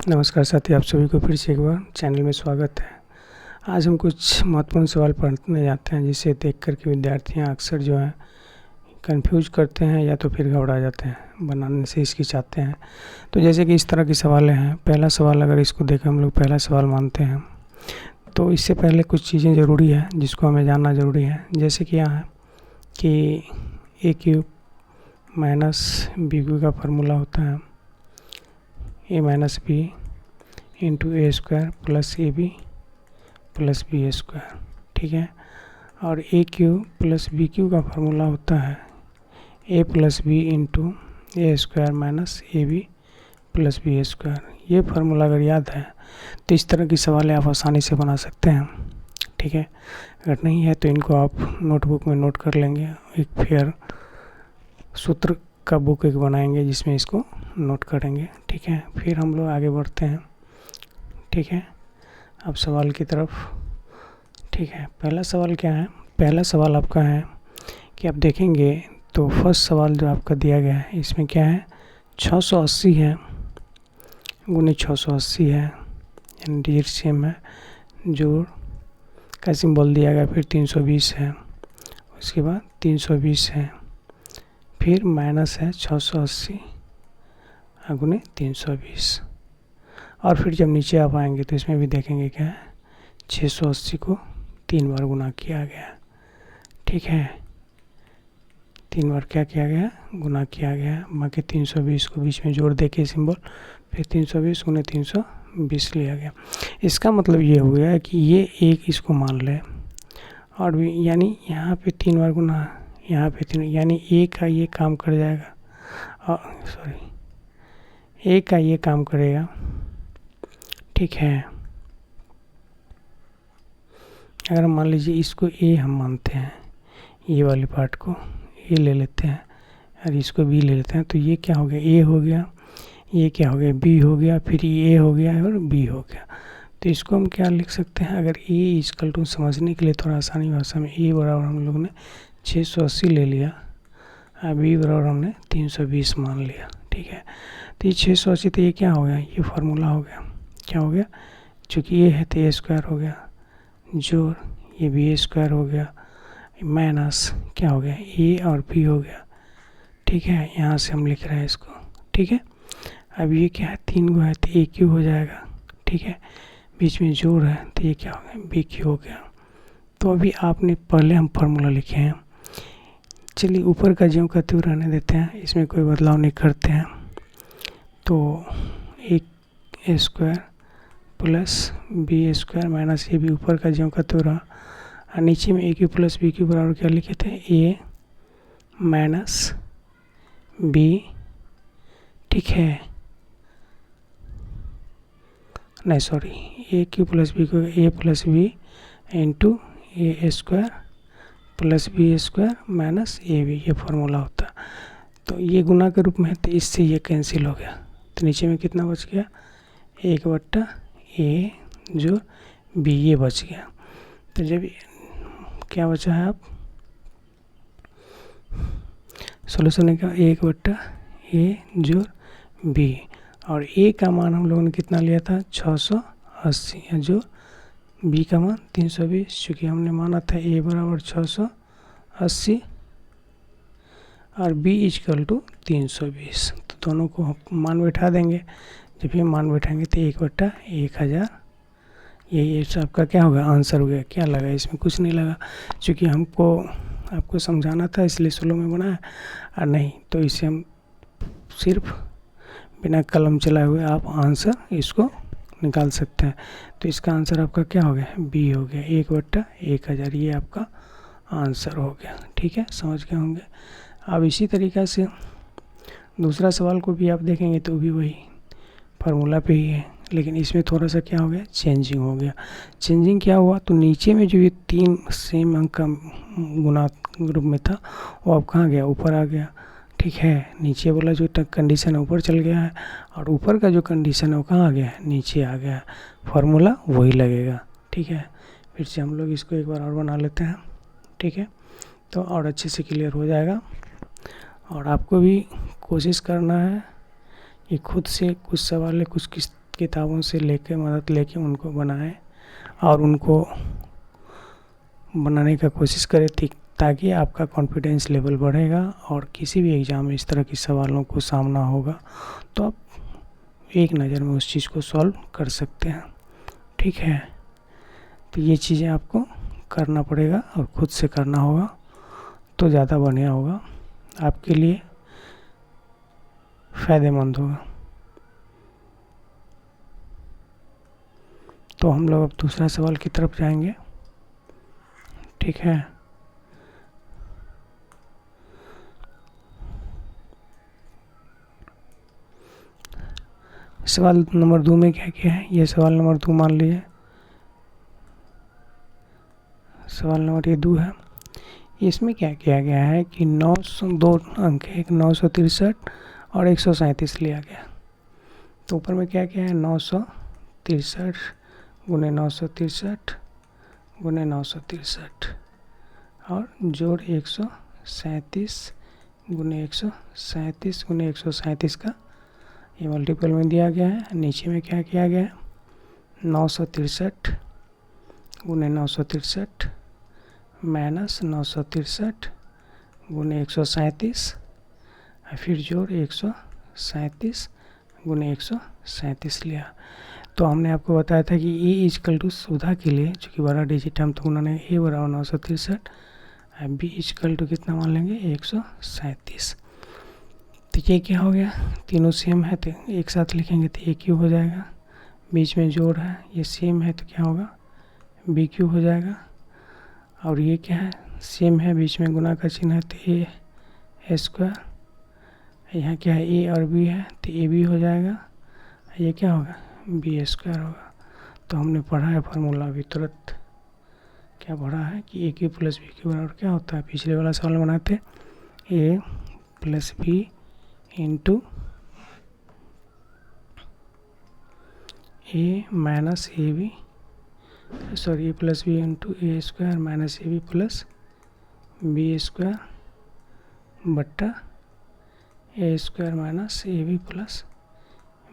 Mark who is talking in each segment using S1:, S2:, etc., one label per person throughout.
S1: नमस्कार साथी, आप सभी को फिर से एक बार चैनल में स्वागत है। आज हम कुछ महत्वपूर्ण सवाल पढ़ने जाते हैं जिसे देख कर के विद्यार्थियां अक्सर जो है कंफ्यूज करते हैं या तो फिर घबरा जाते हैं, बनाने से हिचकिचाते हैं। तो जैसे कि इस तरह के सवाल हैं। पहला सवाल अगर इसको देखें, हम लोग पहला सवाल मानते हैं, तो इससे पहले कुछ चीज़ें ज़रूरी है जिसको हमें जानना ज़रूरी है। जैसे कि यहाँ है कि A cube minus B cube का फार्मूला होता है A minus B into A square plus A B plus B square, ठीक है। और A cube plus B cube का फार्मूला होता है A plus B into A square minus A B plus B square. ये formula अगर याद है तो इस तरह की सवाल आप आसानी से बना सकते हैं, ठीक है। अगर नहीं है तो इनको आप नोटबुक में नोट कर लेंगे। एक फिर सूत्र का बुक एक बनाएंगे जिसमें इसको नोट करेंगे, ठीक है। फिर हम लोग आगे बढ़ते हैं, ठीक है। अब सवाल की तरफ, ठीक है। पहला सवाल क्या है? पहला सवाल आपका है कि आप देखेंगे तो फर्स्ट सवाल जो आपका दिया गया है इसमें क्या है, 680 है गुने 680 है, यानी डिजिट सेम है। जोड़ का सिंबल दिया गया, फिर 320 है, उसके बाद 320 है, फिर माइनस है 680 गुने 320। और फिर जब नीचे आप आएंगे तो इसमें भी देखेंगे क्या है, 680 को 3 बार गुना किया गया, ठीक है। 3 बार क्या किया गया, गुना किया गया। बाकी 320 को बीच में जोड़ दे के सिंबल, फिर 320 गुने 320 लिया गया। इसका मतलब ये हो गया कि ये एक इसको मान ले, और भी यानी यहाँ पे 3 बार गुना, यहाँ पे 3, यानी ए का ये काम कर जाएगा, ए का ये काम करेगा, ठीक है। अगर मान लीजिए इसको ए हम मानते हैं, ये वाली पार्ट को ए ले लेते हैं और इसको बी ले लेते हैं, तो ये क्या हो गया, ए हो गया, ये क्या हो गया, बी हो गया, फिर ये ए हो गया और बी हो गया। तो इसको हम क्या लिख सकते हैं, अगर ए इक्वल टू समझने के लिए थोड़ा आसानी भाषा में, ए बराबर हम लोग ने 680 ले लिया और बी बराबर हमने 320 मान लिया, ठीक है। तो ये 680, तो ये क्या हो गया, ये फार्मूला हो गया, क्या हो गया, चूँकि ये है तो ए स्क्वायर हो गया, जोड़ ये भी ए स्क्वायर हो गया, माइनस क्या हो गया, ए और बी हो गया, ठीक है। यहाँ से हम लिख रहे हैं इसको, ठीक है। अब ये क्या है, 3 गो है तो ए क्यू हो जाएगा, ठीक है। बीच में जोड़ है तो ये क्या हो गया, बी क्यू हो गया। तो अभी आपने पहले हम फार्मूला लिखे हैं, चलिए ऊपर का ज्यों का त्यों रहने देते हैं, इसमें कोई बदलाव नहीं करते हैं। तो एक A square plus B square minus A B, ऊपर का ज्यों का त्यों रहा, और नीचे में A cube plus B cube बराबर क्या लिखे थे, ए माइनस बी, ठीक है। नहीं sorry, A cube plus B को A plus B into A square plus B square minus A B, ये फार्मूला होता। तो ये गुना के रूप में है तो इससे ये कैंसिल हो गया, तो नीचे में कितना बच गया, 1/a जो बी, ये बच गया। तो जब क्या बचा है, आप सोल्यूशन है क्या, 1/a जो बी, और ए का मान हम लोगों ने कितना लिया था, 680, जो बी का मान 320, चूँकि हमने माना था ए बराबर 680 और बी इक्वल टू 320, तो दोनों को हम मान बैठा देंगे। जब ये मान बैठाएंगे तो 1/1000, ये आपका क्या होगा, आंसर हो गया। क्या लगा, इसमें कुछ नहीं लगा, क्योंकि हमको आपको समझाना था इसलिए स्लो में बनाया, और नहीं तो इसे हम सिर्फ बिना कलम चलाए हुए आप आंसर इसको निकाल सकते हैं। तो इसका आंसर आपका क्या हो गया, बी हो गया, 1/1000, ये आपका आंसर हो गया, ठीक है। समझ गए होंगे। अब इसी तरीक़ा से दूसरा सवाल को भी आप देखेंगे तो भी वही फार्मूला पे ही है, लेकिन इसमें थोड़ा सा क्या हो गया, चेंजिंग हो गया। चेंजिंग क्या हुआ, तो नीचे में जो ये 3 सेम अंक का गुना ग्रुप में था वो अब कहाँ गया, ऊपर आ गया, ठीक है। नीचे वाला जो कंडीशन है ऊपर चल गया है, और ऊपर का जो कंडीशन है वो कहाँ आ गया है, नीचे आ गया है। फार्मूला वही लगेगा, ठीक है। फिर से हम लोग इसको एक बार और बना लेते हैं, ठीक है, तो और अच्छे से क्लियर हो जाएगा। और आपको भी कोशिश करना है कि खुद से कुछ सवाल कुछ किस किताबों से लेके मदद लेके उनको बनाएं और उनको बनाने का कोशिश करें ताकि आपका कॉन्फिडेंस लेवल बढ़ेगा और किसी भी एग्ज़ाम में इस तरह के सवालों को सामना होगा तो आप एक नज़र में उस चीज़ को सॉल्व कर सकते हैं। ठीक है, तो ये चीज़ें आपको करना पड़ेगा और खुद से करना होगा तो ज़्यादा बढ़िया होगा, आपके लिए फ़ायदेमंद होगा। तो हम लोग अब दूसरा सवाल की तरफ जाएंगे। ठीक है, सवाल नंबर 2 में क्या क्या है, ये सवाल नंबर 2 मान लीजिए। सवाल नंबर ये 2 है, इसमें क्या किया गया है कि 902 अंक है, 963 और 137 लिया गया। तो ऊपर में क्या किया है, 963 गुने 963 गुने 963 और जोड़ 137 गुने 137 गुने 137 का ये मल्टीपल में दिया गया है। नीचे में क्या किया गया है, 963 गुने 963 माइनस 963 गुने 137 और फिर जोड़ 137 गुने 137 लिया। तो हमने आपको बताया था कि ए इजकल टू सुधा के लिए चूँकि बड़ा डिजिट हम तो उन्होंने ए बराबर 963 और बी इजकल टू कितना मान लेंगे 137। तो ये क्या हो गया, तीनों सेम है तो एक साथ लिखेंगे तो ए क्यू हो जाएगा, बीच में जोड़ है ये सेम है तो क्या होगा बी क्यू हो जाएगा, और ये क्या है सेम है बीच में गुना का चिन्ह है तो ए स्क्वायर, यहाँ क्या है ए और बी है तो ए बी हो जाएगा, ये क्या होगा बी स्क्वायर होगा। तो हमने पढ़ा है फार्मूला अभी तुरंत, क्या पढ़ा है कि A cube plus B cube बराबर क्या होता है, पिछले वाला सवाल बनाते A plus B into A minus A B, sorry A plus B into A square minus A B plus B square बट्टा A square minus A B plus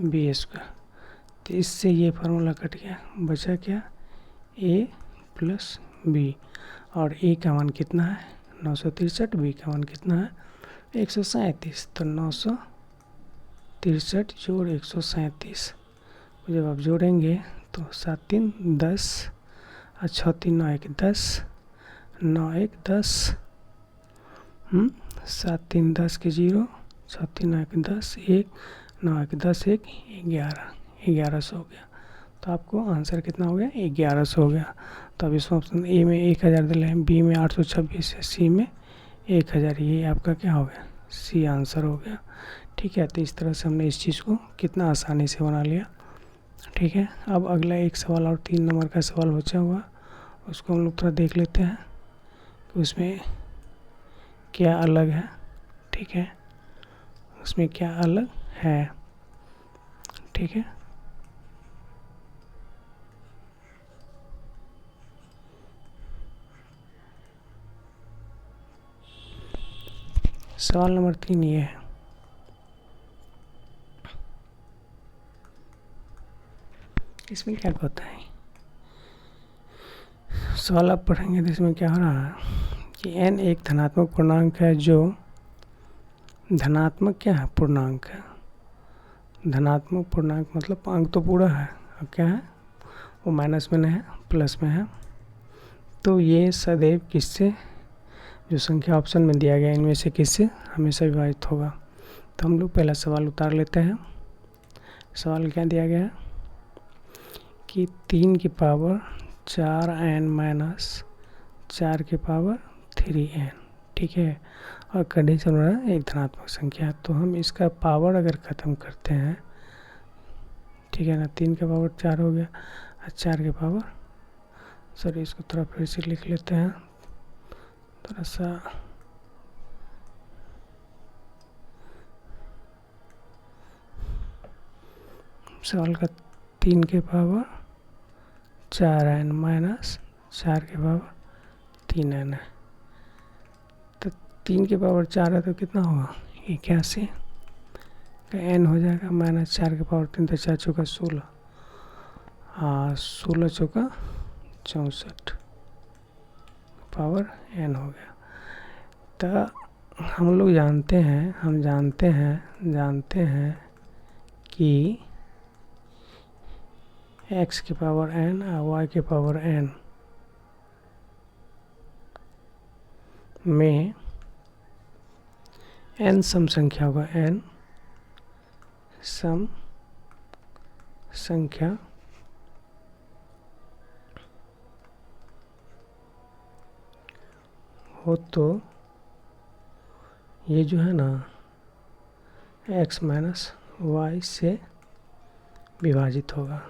S1: B square. तो इससे ये फार्मूला कट गया, बचा क्या ए plus B, और ए का मान कितना है 963, बी का मान कितना है 137। तो 963 जोड़ 137 जब आप जोड़ेंगे तो 7 3 10 और 6 3 9 1 10 9 1 10 7 3 10 के 0 6 3 9 1 10 1 9 1 10 1 1100 हो गया। तो आपको आंसर कितना हो गया 1100 हो गया। तो अब इसमें ऑप्शन ए में 1000 दिले हैं, बी में 826 है, सी में 1000, ये आपका क्या हो गया सी आंसर हो गया। ठीक है, तो इस तरह से हमने इस चीज़ को कितना आसानी से बना लिया। ठीक है, अब अगला एक सवाल और 3 नंबर का सवाल बचा हुआ, उसको हम लोग थोड़ा देख लेते हैं कि उसमें क्या अलग है। ठीक है, उसमें क्या अलग है। ठीक है, सवाल नंबर 3 ये है, इसमें क्या होता है, सवाल आप पढ़ेंगे तो इसमें क्या हो रहा है कि n एक धनात्मक पूर्णांक है जो धनात्मक क्या है पूर्णांक है, धनात्मक पूर्णांक मतलब अंक तो पूरा है, अब क्या है वो माइनस में नहीं है प्लस में है। तो ये सदैव किससे, जो संख्या ऑप्शन में दिया गया इनमें से किससे हमेशा विभाजित होगा। तो हम लोग पहला सवाल उतार लेते हैं। सवाल क्या दिया गया है कि 3 की पावर 4n माइनस 4 की पावर 3n। ठीक है, और कंडीशन हो रहा है एक धनात्मक संख्या, तो हम इसका पावर अगर ख़त्म करते हैं, ठीक है ना, 3 का पावर 4 हो गया और 4 के पावर, सॉरी इसको थोड़ा फिर से लिख लेते हैं, थोड़ा सा सवाल का 3 के पावर 4n माइनस 4 के पावर 3n है। तो 3 के पावर 4 है तो कितना होगा 81, का n हो जाएगा -4 के पावर 3 तो 4 चौका 16, 16 चौका 64 पावर n हो गया। तो हम लोग जानते हैं कि x की पावर n और y की पावर n में n सम संख्या होगा, n सम संख्या हो तो ये जो है ना x माइनस वाई से विभाजित होगा।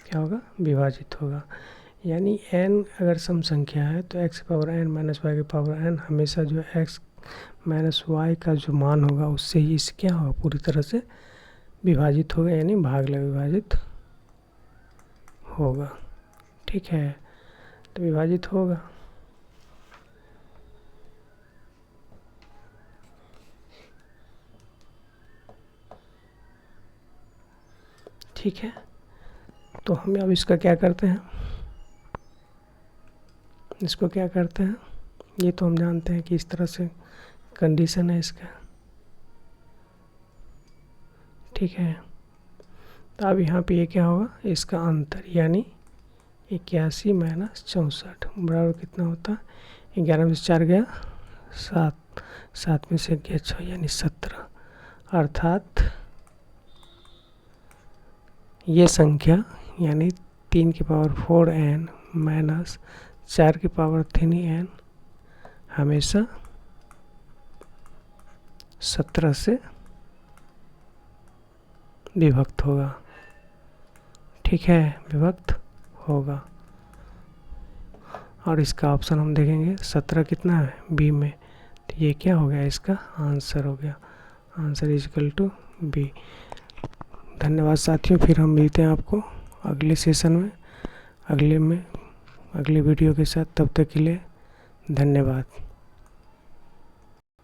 S1: क्या होगा? विभाजित होगा। यानी n अगर सम संख्या है तो x की पावर n माइनस वाई की पावर n हमेशा जो है x माइनस वाई का जो मान होगा उससे ही इस क्या होगा? पूरी तरह से विभाजित होगा, यानी भाग लग विभाजित होगा। ठीक है, तो विभाजित होगा। ठीक है, तो हम अब इसका क्या करते हैं, इसको क्या करते हैं, ये तो हम जानते हैं कि इस तरह से कंडीशन है इसका। ठीक है, तो अब यहाँ पे ये क्या होगा? इसका अंतर यानी 81 माइनस 64 बराबर कितना होता है? 11 में से 4 गया 7, 7 में से गया 6 यानी 17। अर्थात ये संख्या यानी 3 की पावर 4n माइनस 4 की पावर 3n हमेशा 17 से विभक्त होगा। ठीक है, विभक्त होगा। और इसका ऑप्शन हम देखेंगे 17 कितना है बी में, तो ये क्या हो गया? इसका आंसर हो गया। Answer is equal to B. धन्यवाद साथियों, फिर हम मिलते हैं आपको अगले सेशन में अगले वीडियो के साथ। तब तक के लिए धन्यवाद।